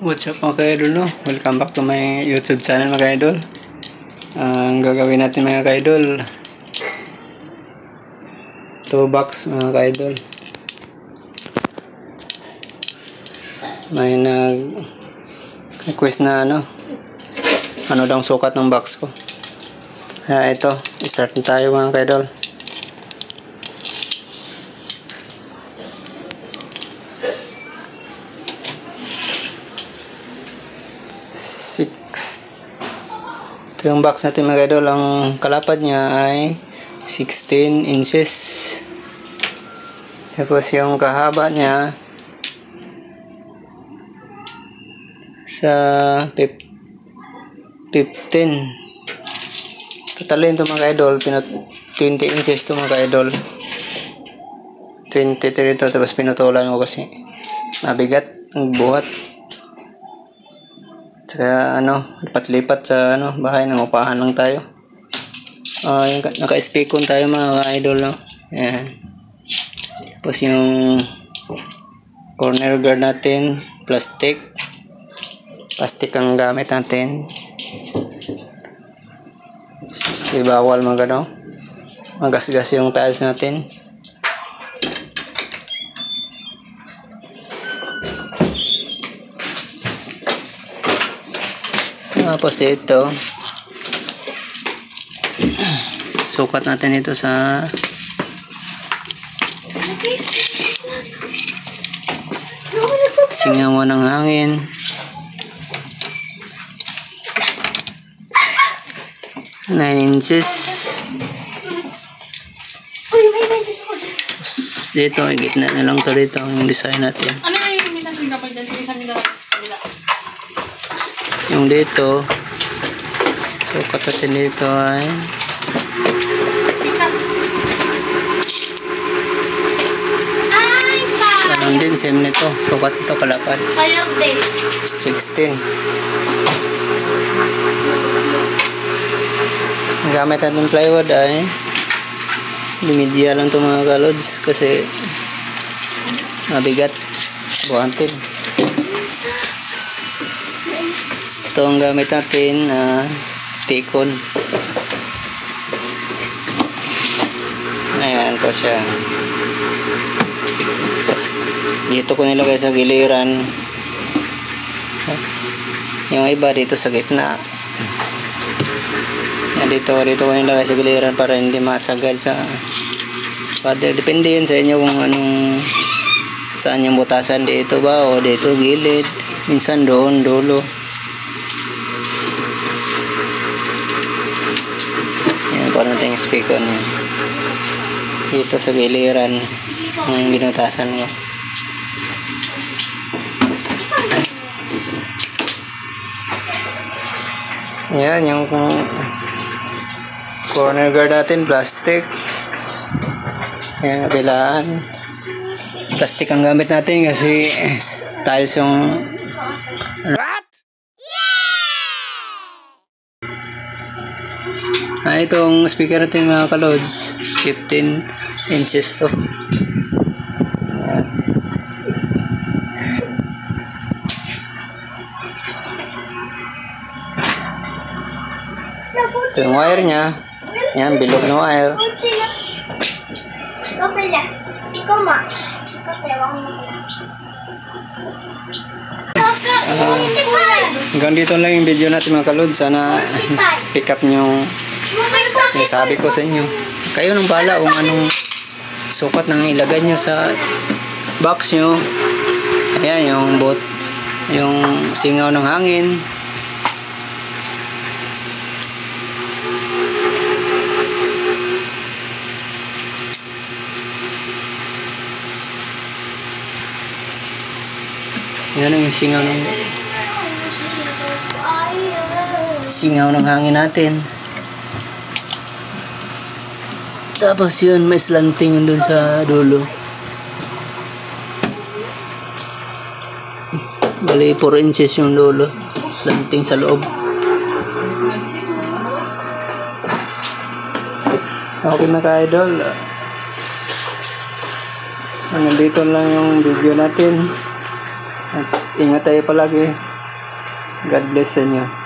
What's up mga ka-idol, no? Welcome back to my YouTube channel mga ka-idol. Ang gagawin natin mga ka-idol, 2 box mga ka-idol. May nag-request na ano daw sukat ng box ko. Kaya ito, start na tayo mga ka-idol. Ito yung box natin mga idol. Ang kalapad niya ay 16 inches. Tapos yung kahaba niya sa 15. Totalin ito mga idol. 20 inches ito mga idol. 23 ito. Tapos pinutulan ko kasi mabigat ang buhat. Kaya lipat-lipat sa bahay, ng upahan lang tayo. Naka-speakon tayo mga idol, no? Ayan. Tapos yung corner guard natin, plastic ang gamit natin. Kasi bawal magasgas yung tiles natin. Tapos ito, sukat natin ito sa singawan ng hangin. Nine inches. Tapos dito, gitna na lang to dito yung design natin. Yung dito, sukat natin dito ay ganun din, same nito. Sukat ito kalapad 16. Gamit natin plywood ay lumidya lang ito mga kalods kasi mabigat, buhantid. Ito ang gamit natin, speakon. Ayan po siya. Tapos dito ko nilagay sa giliran. Yung iba dito sa gitna. Yan dito ko nilagay sa giliran para hindi masagad sa pader. Depende yun sa inyo kung saan yung butasan, dito ba o dito gilid. Minsan doon, dulo. Para natin yung speaker niya dito sa giliran ng binutasan ko. Yan yung corner guard natin, plastic. Yan, kabilaan plastic ang gamit natin kasi tiles yung itong speaker natin mga kalods, 15 inches to. Ayan. Ito yung wire nya. Yan, bilog na wire. Hanggang dito lang yung video natin mga kalods. Sana pick up nyo sabi ko sa inyo. Kayo nang bahala kung anong sukat nang ilagay nyo sa box nyo. Ayan yung singaw ng hangin. Yan yung singaw ng hangin natin. Tapos yun, may slanting dun sa dulo. Bali 4 inches yung dulo. Slanting sa loob. Okay na ka-idol. Nandito lang yung video natin. At ingat tayo palagi. God bless sa inyo.